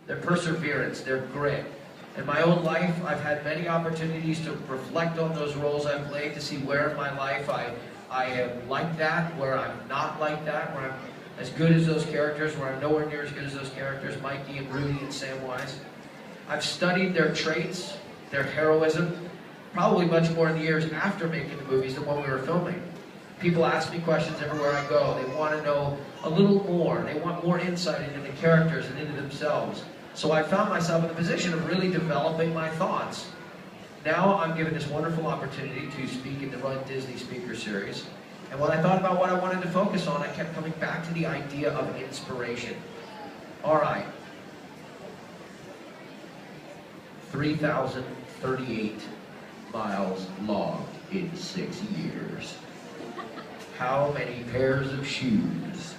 their perseverance, their grit. In my own life, I've had many opportunities to reflect on those roles I've played, to see where in my life I am like that, where I'm not like that, where I'm as good as those characters, where I'm nowhere near as good as those characters, Mikey and Rudy and Samwise. I've studied their traits, their heroism, probably much more in the years after making the movies than when we were filming. People ask me questions everywhere I go. They want to know a little more. They want more insight into the characters and into themselves. So I found myself in the position of really developing my thoughts. Now I'm given this wonderful opportunity to speak in the Run Disney Speaker Series. And when I thought about what I wanted to focus on, I kept coming back to the idea of inspiration. All right. 3,038 miles long in 6 years. How many pairs of shoes?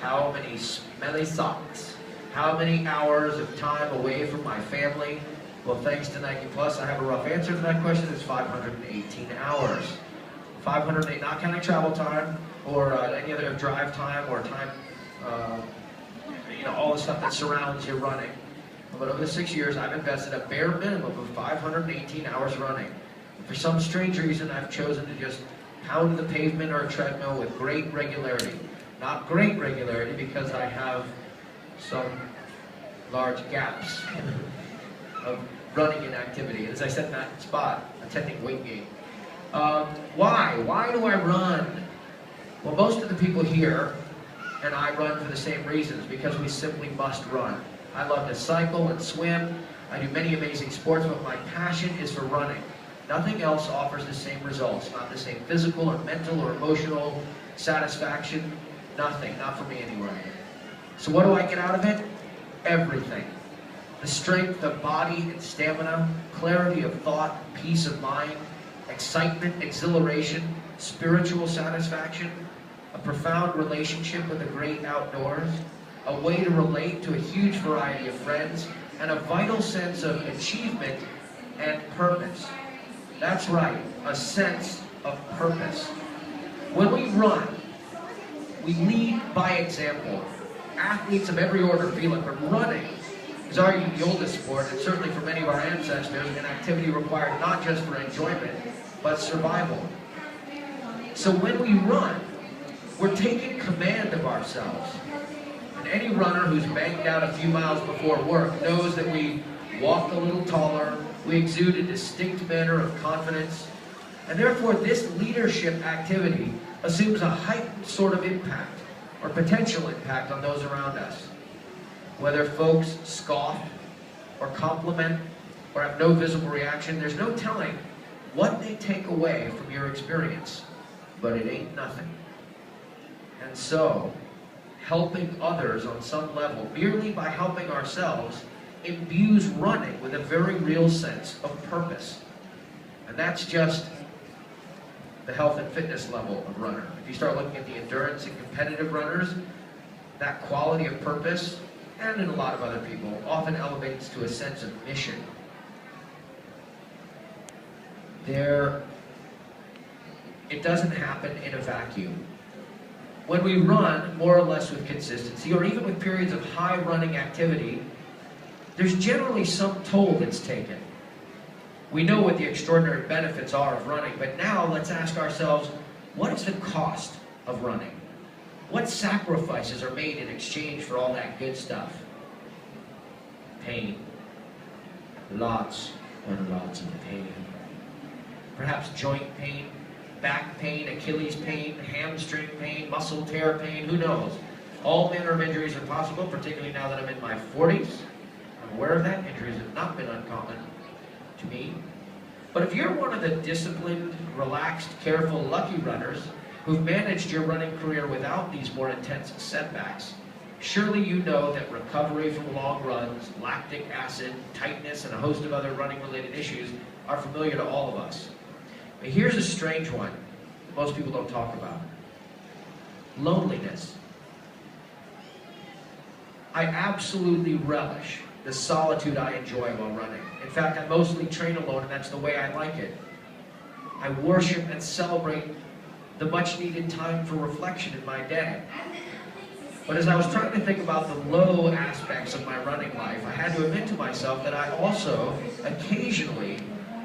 How many smelly socks? How many hours of time away from my family? Well, thanks to Nike Plus, I have a rough answer to that question. It's 518 hours. 508, not counting travel time or any other drive time or time, all the stuff that surrounds your running. But over the 6 years, I've invested a bare minimum of 518 hours running. And for some strange reason, I've chosen to just pound the pavement or a treadmill with great regularity. Not great regularity because I have some large gaps of running inactivity. As I said in that spot, attending weight gain. Why? Why do I run? Well, most of the people here and I run for the same reasons, because we simply must run. I love to cycle and swim. I do many amazing sports, but my passion is for running. Nothing else offers the same results, not the same physical or mental or emotional satisfaction. Nothing, not for me anyway. So what do I get out of it? Everything. The strength of body and stamina, clarity of thought, peace of mind, excitement, exhilaration, spiritual satisfaction, a profound relationship with the great outdoors, a way to relate to a huge variety of friends, and a vital sense of achievement and purpose. That's right, a sense of purpose. When we run, we lead by example. Athletes of every order feel it, but running is arguably the oldest sport, and certainly for many of our ancestors, an activity required not just for enjoyment, but survival. So when we run, we're taking command of ourselves. And any runner who's banged out a few miles before work knows that we walk a little taller, we exude a distinct manner of confidence, and therefore this leadership activity assumes a heightened sort of impact, or potential impact, on those around us. Whether folks scoff, or compliment, or have no visible reaction, there's no telling what they take away from your experience, but it ain't nothing. And so, helping others on some level, merely by helping ourselves, imbues running with a very real sense of purpose. And that's just the health and fitness level of runner. If you start looking at the endurance and competitive runners, that quality of purpose, and in a lot of other people, often elevates to a sense of mission. It doesn't happen in a vacuum. When we run, more or less with consistency, or even with periods of high running activity, there's generally some toll that's taken. We know what the extraordinary benefits are of running, but now let's ask ourselves, what is the cost of running? What sacrifices are made in exchange for all that good stuff? Pain. Lots and lots of pain. Perhaps joint pain, back pain, Achilles pain, hamstring pain, muscle tear pain, who knows? All manner of injuries are possible, particularly now that I'm in my 40s. I'm aware of that. Injuries have not been uncommon to me. But if you're one of the disciplined, relaxed, careful, lucky runners who've managed your running career without these more intense setbacks, surely you know that recovery from long runs, lactic acid, tightness, and a host of other running-related issues are familiar to all of us. But here's a strange one that most people don't talk about. Loneliness. I absolutely relish the solitude I enjoy while running. In fact, I mostly train alone, and that's the way I like it. I worship and celebrate the much-needed time for reflection in my day. But as I was trying to think about the low aspects of my running life, I had to admit to myself that I also occasionally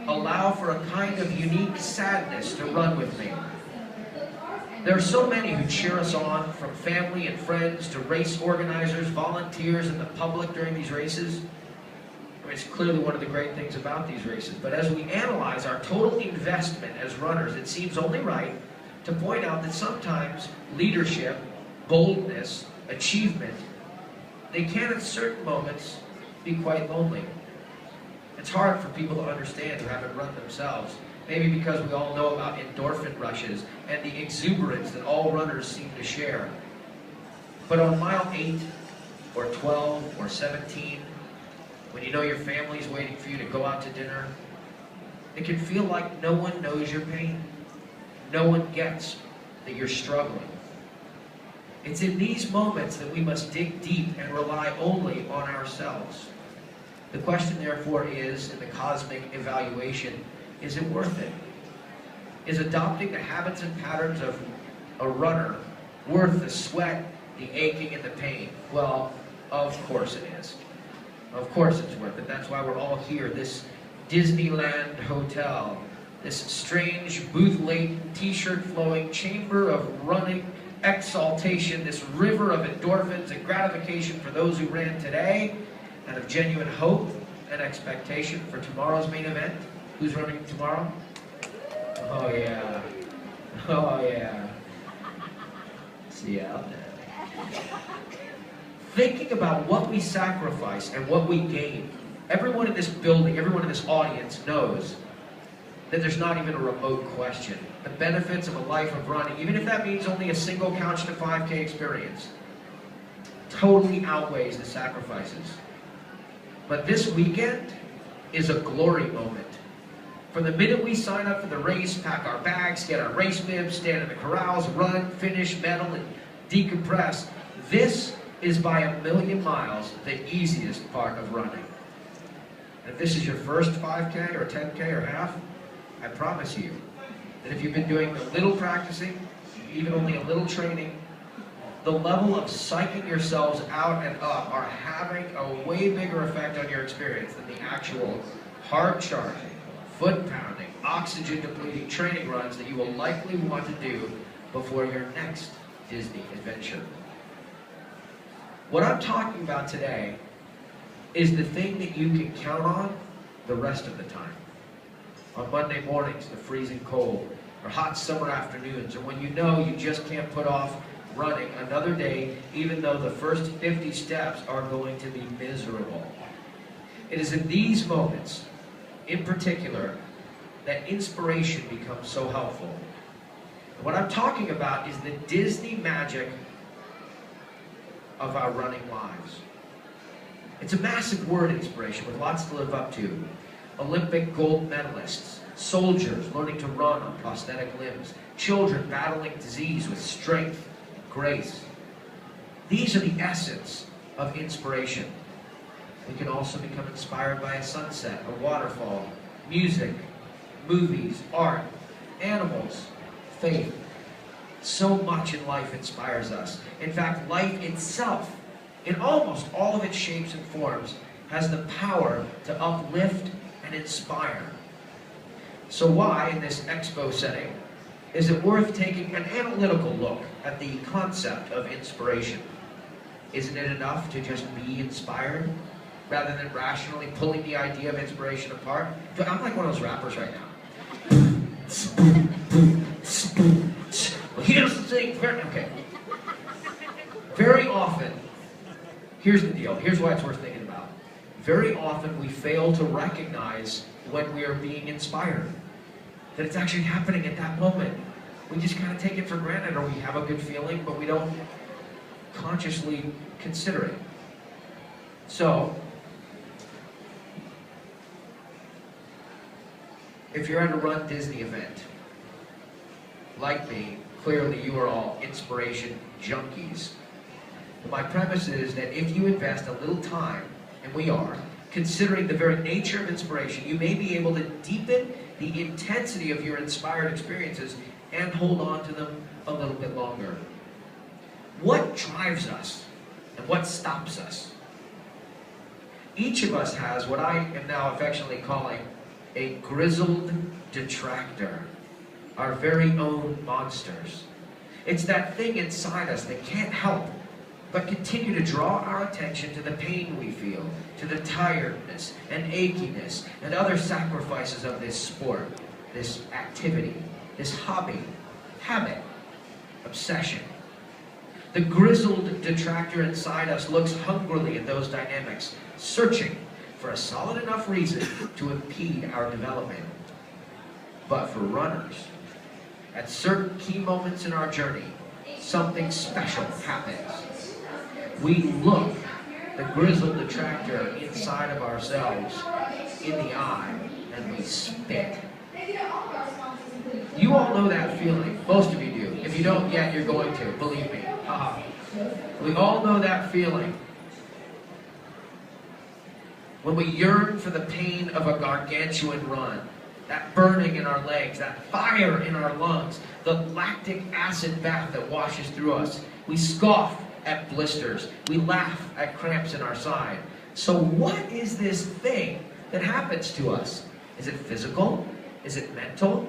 allow for a kind of unique sadness to run with me. There are so many who cheer us on, from family and friends to race organizers, volunteers, and the public during these races. It's clearly one of the great things about these races. But as we analyze our total investment as runners, it seems only right to point out that sometimes leadership, boldness, achievement, they can at certain moments be quite lonely. It's hard for people to understand who haven't run themselves. Maybe because we all know about endorphin rushes and the exuberance that all runners seem to share. But on mile 8 or 12 or 17, when you know your family's waiting for you to go out to dinner, it can feel like no one knows your pain. No one gets that you're struggling. It's in these moments that we must dig deep and rely only on ourselves. The question, therefore, is, in the cosmic evaluation, is it worth it? Is adopting the habits and patterns of a runner worth the sweat, the aching, and the pain? Well, of course it is. Of course it's worth it. That's why we're all here. This Disneyland hotel, this strange, booth-laden, t-shirt-flowing chamber of running exaltation, this river of endorphins and gratification for those who ran today, and of genuine hope and expectation for tomorrow's main event. Who's running tomorrow? Oh yeah. Oh yeah. See you out there. Thinking about what we sacrifice and what we gain, everyone in this building, everyone in this audience knows that there's not even a remote question. The benefits of a life of running, even if that means only a single couch to 5K experience, totally outweighs the sacrifices. But this weekend is a glory moment. From the minute we sign up for the race, pack our bags, get our race bibs, stand in the corrals, run, finish, medal, and decompress, this is by a million miles the easiest part of running. And if this is your first 5K or 10K or half, I promise you that if you've been doing a little practicing, even only a little training, the level of psyching yourselves out and up are having a way bigger effect on your experience than the actual hard-charging, foot-pounding, oxygen-depleting training runs that you will likely want to do before your next Disney adventure. What I'm talking about today is the thing that you can count on the rest of the time. On Monday mornings, the freezing cold, or hot summer afternoons, or when you know you just can't put off running another day, even though the first 50 steps are going to be miserable. It is in these moments, in particular, that inspiration becomes so helpful. And what I'm talking about is the Disney magic of our running lives. It's a massive word, inspiration, with lots to live up to. Olympic gold medalists, soldiers learning to run on prosthetic limbs, children battling disease with strength and grace. These are the essence of inspiration. We can also become inspired by a sunset, a waterfall, music, movies, art, animals, faith. So much in life inspires us. In fact, life itself, in almost all of its shapes and forms, has the power to uplift and inspire. So why, in this expo setting, is it worth taking an analytical look at the concept of inspiration? Isn't it enough to just be inspired, rather than rationally pulling the idea of inspiration apart? I'm like one of those rappers right now. Well, here's the thing, okay. Very often, here's the deal, here's why it's worth thinking about. Very often we fail to recognize when we are being inspired, that it's actually happening at that moment. We just kind of take it for granted, or we have a good feeling, but we don't consciously consider it. So, if you're at a Run Disney event, like me, clearly you are all inspiration junkies. But my premise is that if you invest a little time, and we are, considering the very nature of inspiration, you may be able to deepen the intensity of your inspired experiences and hold on to them a little bit longer. What drives us and what stops us? Each of us has what I am now affectionately calling a grizzled detractor, our very own monsters. It's that thing inside us that can't help but continue to draw our attention to the pain we feel, to the tiredness and achiness and other sacrifices of this sport, this activity, this hobby, habit, obsession. The grizzled detractor inside us looks hungrily at those dynamics, searching for a solid enough reason to impede our development. But for runners, at certain key moments in our journey, something special happens. We look the grizzled detractor inside of ourselves in the eye and we spit. You all know that feeling. Most of you do. If you don't yet, you're going to. Believe me. We all know that feeling. When we yearn for the pain of a gargantuan run, that burning in our legs, that fire in our lungs, the lactic acid bath that washes through us. We scoff at blisters. We laugh at cramps in our side. So what is this thing that happens to us? Is it physical? Is it mental?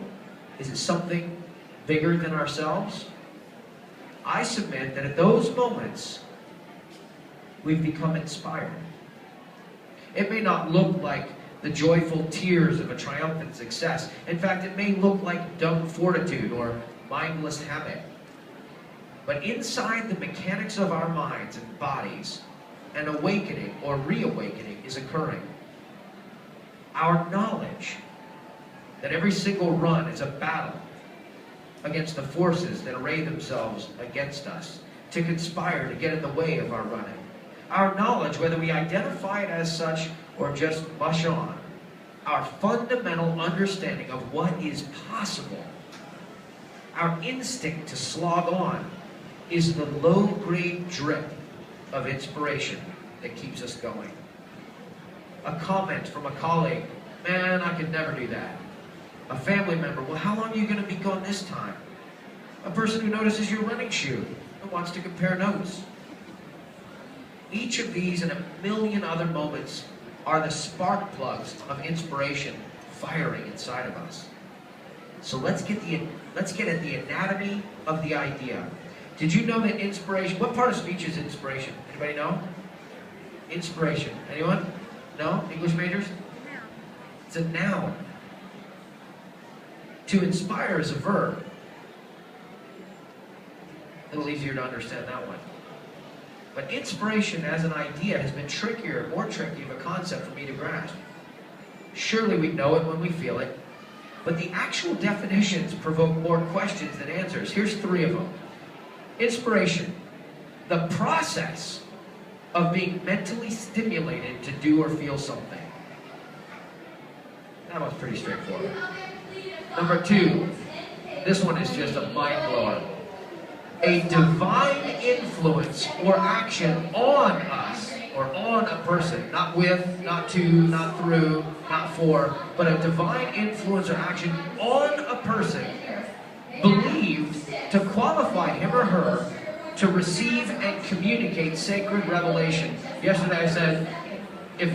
Is it something bigger than ourselves? I submit that at those moments, we've become inspired. It may not look like the joyful tears of a triumphant success. In fact, it may look like dumb fortitude or mindless habit. But inside the mechanics of our minds and bodies, an awakening or reawakening is occurring. Our knowledge that every single run is a battle against the forces that array themselves against us to conspire to get in the way of our running. Our knowledge, whether we identify it as such or just mush on, our fundamental understanding of what is possible, our instinct to slog on, is the low-grade drip of inspiration that keeps us going. A comment from a colleague, man, I could never do that. A family member, well, how long are you going to be gone this time? A person who notices your running shoe and wants to compare notes. Each of these and a million other moments are the spark plugs of inspiration firing inside of us. So let's get at the anatomy of the idea. Did you know that inspiration, what part of speech is inspiration? Anybody know? Inspiration. Anyone? No? English majors? It's a noun. To inspire is a verb. A little easier to understand that one. But inspiration as an idea has been trickier, more tricky of a concept for me to grasp. Surely we know it when we feel it, but the actual definitions provoke more questions than answers. Here's 3 of them. Inspiration, the process of being mentally stimulated to do or feel something. That one's pretty straightforward. Number 2, this one is just a mind blower. A divine influence or action on us, or on a person, not with, not to, not through, not for, but a divine influence or action on a person believed to qualify him or her to receive and communicate sacred revelation. Yesterday I said, if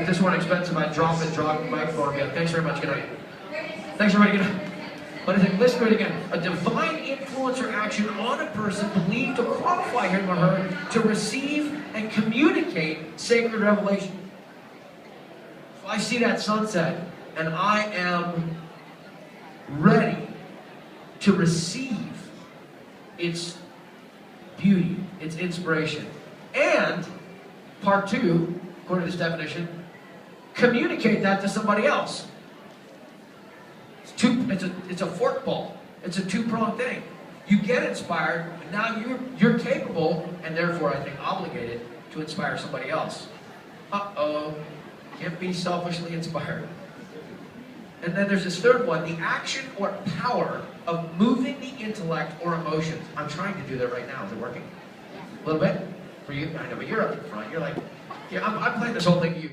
this weren't expensive, I'd drop the microphone again. Thanks very much, good night. Thanks everybody, good night. But I think, listen to it again. A divine influence or action on a person believed to qualify him or her to receive and communicate sacred revelation. If I see that sunset and I am ready to receive its beauty, its inspiration, and part 2, according to this definition, communicate that to somebody else. It's a fork ball. It's a 2-pronged thing. You get inspired, and now you're capable, and therefore I think obligated, to inspire somebody else. Uh-oh, can't be selfishly inspired. And then there's this 3rd one, the action or power of moving the intellect or emotions. I'm trying to do that right now. Is it working? A little bit? For you? I know, but you're up in front. You're like, yeah, I'm playing this whole thing to you.